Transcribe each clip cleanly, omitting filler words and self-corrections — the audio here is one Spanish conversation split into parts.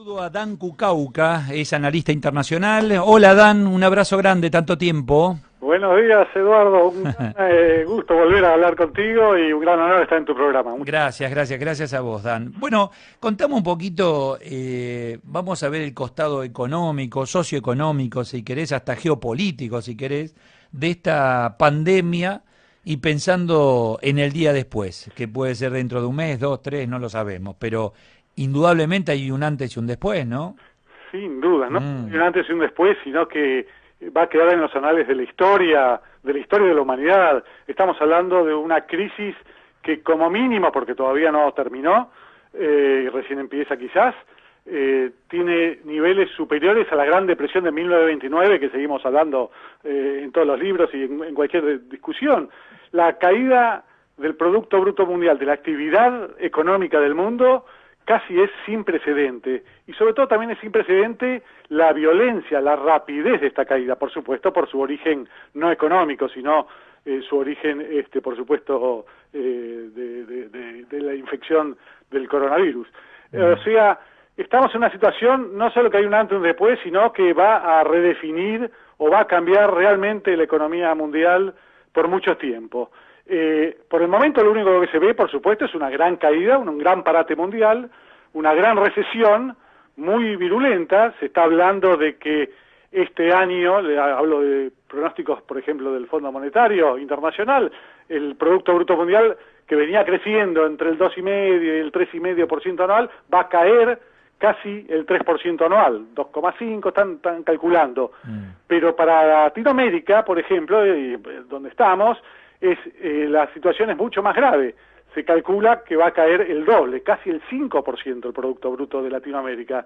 Saludo a Dan Cucauca, es analista internacional. Hola Dan, un abrazo grande, tanto tiempo. Buenos días, Eduardo. Un gran gusto volver a hablar contigo y un gran honor estar en tu programa. Gracias a vos, Dan. Bueno, contame un poquito, vamos a ver el costado económico, socioeconómico, si querés, hasta geopolítico, si querés, de esta pandemia y pensando en el día después, que puede ser dentro de un mes, dos, tres, no lo sabemos, pero indudablemente hay un antes y un después, ¿no? Sin duda, no Mm. un antes y un después, sino que va a quedar en los anales de la historia de la humanidad. Estamos hablando de una crisis que como mínimo, porque todavía no terminó, recién empieza quizás, tiene niveles superiores a la Gran Depresión de 1929, que seguimos hablando en todos los libros y en cualquier discusión. La caída del Producto Bruto Mundial, de la actividad económica del mundo, casi es sin precedente, y sobre todo también es sin precedente la violencia, la rapidez de esta caída, por supuesto, por su origen no económico, sino su origen, por supuesto, de la infección del coronavirus. O sea, estamos en una situación, no solo que hay un antes y un después, sino que va a redefinir o va a cambiar realmente la economía mundial por mucho tiempo. Por el momento lo único que se ve, por supuesto, es una gran caída, un gran parate mundial, una gran recesión muy virulenta. Se está hablando de que este año, hablo de pronósticos, por ejemplo, del Fondo Monetario Internacional, el Producto Bruto Mundial, que venía creciendo entre el 2,5 y el 3,5% anual, va a caer casi el 3% anual, 2,5 están calculando. Pero para Latinoamérica, por ejemplo, donde estamos, la situación es mucho más grave. Se calcula que va a caer el doble, casi el 5% el Producto Bruto de Latinoamérica,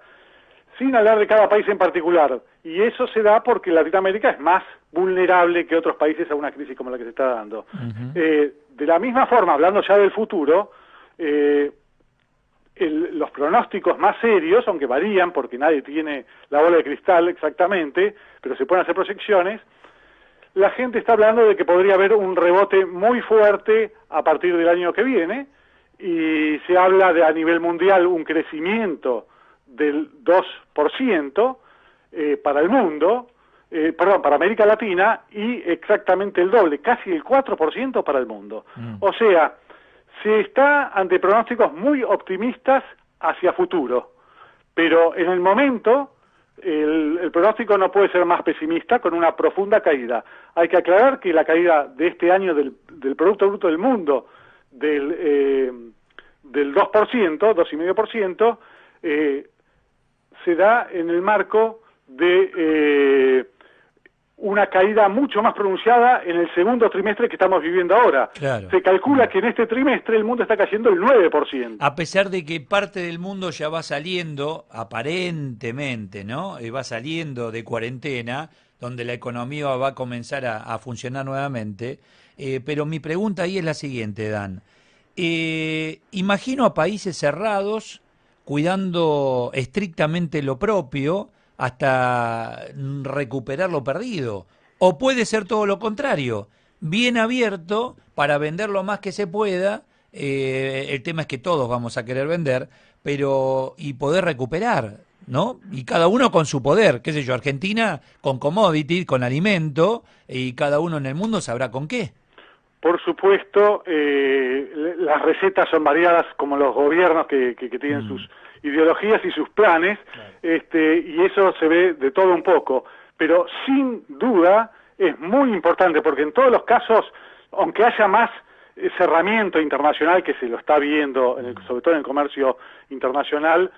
sin hablar de cada país en particular. Y eso se da porque Latinoamérica es más vulnerable que otros países a una crisis como la que se está dando. De la misma forma, hablando ya del futuro, los pronósticos más serios, aunque varían porque nadie tiene la bola de cristal exactamente, pero se pueden hacer proyecciones, la gente está hablando de que podría haber un rebote muy fuerte a partir del año que viene, y se habla de a nivel mundial un crecimiento del 2% para el mundo, para América Latina, y exactamente el doble, casi el 4% para el mundo. O sea, se está ante pronósticos muy optimistas hacia futuro, pero en el momento el pronóstico no puede ser más pesimista, con una profunda caída. Hay que aclarar que la caída de este año del Producto Bruto del mundo del 2%, 2,5%, se da en el marco de una caída mucho más pronunciada en el segundo trimestre que estamos viviendo ahora. Claro. Se calcula que en este trimestre el mundo está cayendo el 9%. A pesar de que parte del mundo ya va saliendo, aparentemente, ¿no? Va saliendo de cuarentena, donde la economía va a comenzar a funcionar nuevamente. Pero mi pregunta ahí es la siguiente, Dan. Imagino a países cerrados, cuidando estrictamente lo propio, hasta recuperar lo perdido. O puede ser todo lo contrario, bien abierto para vender lo más que se pueda. El tema es que todos vamos a querer vender, pero y poder recuperar, ¿no? Y cada uno con su poder, qué sé yo, Argentina con commodity, con alimento, y cada uno en el mundo sabrá con qué. Por supuesto, las recetas son variadas, como los gobiernos que tienen sus ideologías y sus planes, y eso se ve de todo un poco. Pero sin duda es muy importante, porque en todos los casos, aunque haya más cerramiento internacional, que se lo está viendo, sobre todo en el comercio internacional,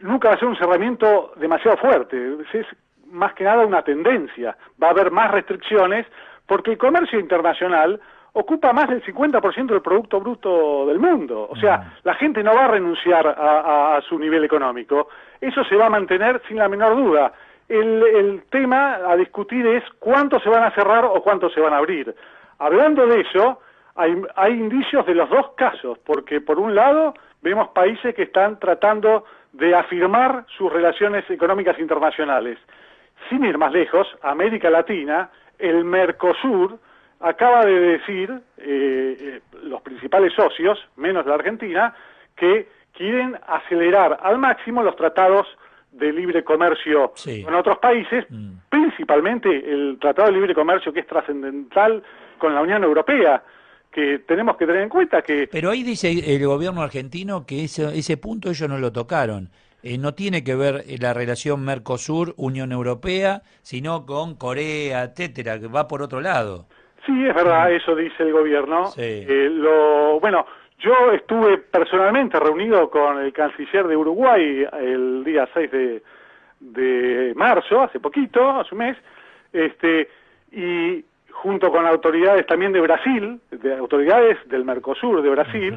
nunca va a ser un cerramiento demasiado fuerte. Es más que nada una tendencia. Va a haber más restricciones, porque el comercio internacional ocupa más del 50% del Producto Bruto del mundo. O sea, la gente no va a renunciar a su nivel económico. Eso se va a mantener sin la menor duda. El tema a discutir es cuántos se van a cerrar o cuántos se van a abrir. Hablando de eso, hay indicios de los dos casos, porque por un lado vemos países que están tratando de afirmar sus relaciones económicas internacionales. Sin ir más lejos, América Latina, el Mercosur, acaba de decir, los principales socios, menos la Argentina, que quieren acelerar al máximo los tratados de libre comercio con otros países, principalmente el Tratado de Libre Comercio, que es trascendental con la Unión Europea, que tenemos que tener en cuenta que... Pero ahí dice el gobierno argentino que ese punto ellos no lo tocaron. No tiene que ver la relación Mercosur-Unión Europea, sino con Corea, etcétera, que va por otro lado. Sí, es verdad, eso dice el gobierno. Sí. Bueno, yo estuve personalmente reunido con el canciller de Uruguay el día 6 de marzo, hace poquito, hace un mes, y junto con autoridades también de Brasil, de autoridades del Mercosur de Brasil,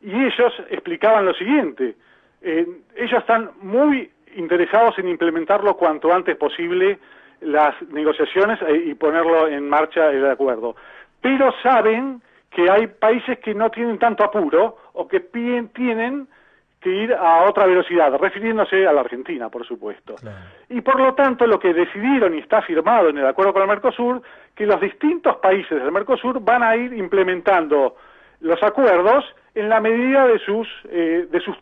y ellos explicaban lo siguiente: ellos están muy interesados en implementarlo cuanto antes posible, las negociaciones, y ponerlo en marcha el acuerdo, pero saben que hay países que no tienen tanto apuro o que tienen que ir a otra velocidad, refiriéndose a la Argentina, por supuesto. Claro. Y por lo tanto, lo que decidieron, y está firmado en el acuerdo con el Mercosur, que los distintos países del Mercosur van a ir implementando los acuerdos en la medida de sus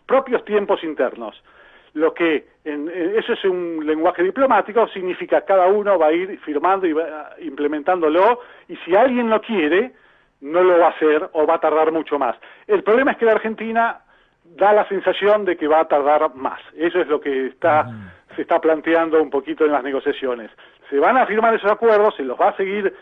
propios tiempos internos. Lo que, eso es un lenguaje diplomático, significa que cada uno va a ir firmando y va implementándolo, y si alguien lo quiere, no lo va a hacer o va a tardar mucho más. El problema es que la Argentina da la sensación de que va a tardar más. Eso es lo que se está planteando un poquito en las negociaciones. Se van a firmar esos acuerdos, se los va a seguir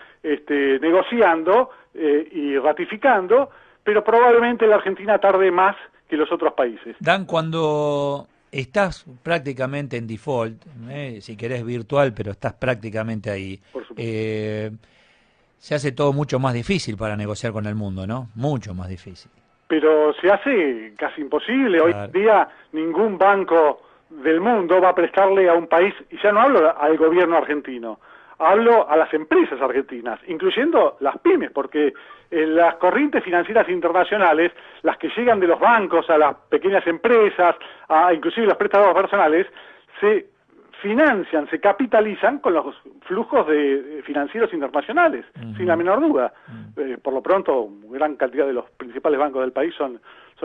negociando y ratificando, pero probablemente la Argentina tarde más que los otros países. Dan, cuando estás prácticamente en default, si querés virtual, pero estás prácticamente ahí, por supuesto, se hace todo mucho más difícil para negociar con el mundo, ¿no? Mucho más difícil. Pero se hace casi imposible. Claro. Hoy en día ningún banco del mundo va a prestarle a un país, y ya no hablo al gobierno argentino, hablo a las empresas argentinas, incluyendo las pymes, porque las corrientes financieras internacionales, las que llegan de los bancos a las pequeñas empresas, a inclusive los préstamos personales, se financian, se capitalizan con los flujos financieros internacionales, sin la menor duda. Por lo pronto, gran cantidad de los principales bancos del país son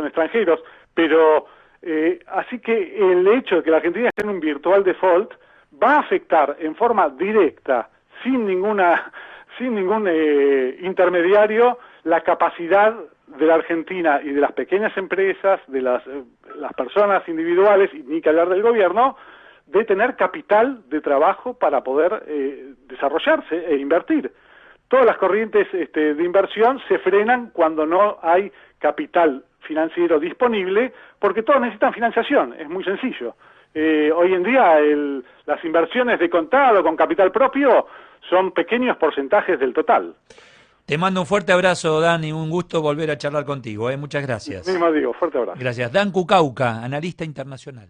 extranjeros, pero así que el hecho de que la Argentina esté en un virtual default va a afectar en forma directa, sin ningún intermediario, la capacidad de la Argentina y de las pequeñas empresas, de las personas individuales, y ni que hablar del gobierno, de tener capital de trabajo para poder desarrollarse e invertir. Todas las corrientes de inversión se frenan cuando no hay capital financiero disponible, porque todos necesitan financiación, es muy sencillo. Hoy en día las inversiones de contado con capital propio son pequeños porcentajes del total. Te mando un fuerte abrazo, Dan, y un gusto volver a charlar contigo. Muchas gracias. Mismo digo, fuerte abrazo. Gracias. Dan Cucauca, analista internacional.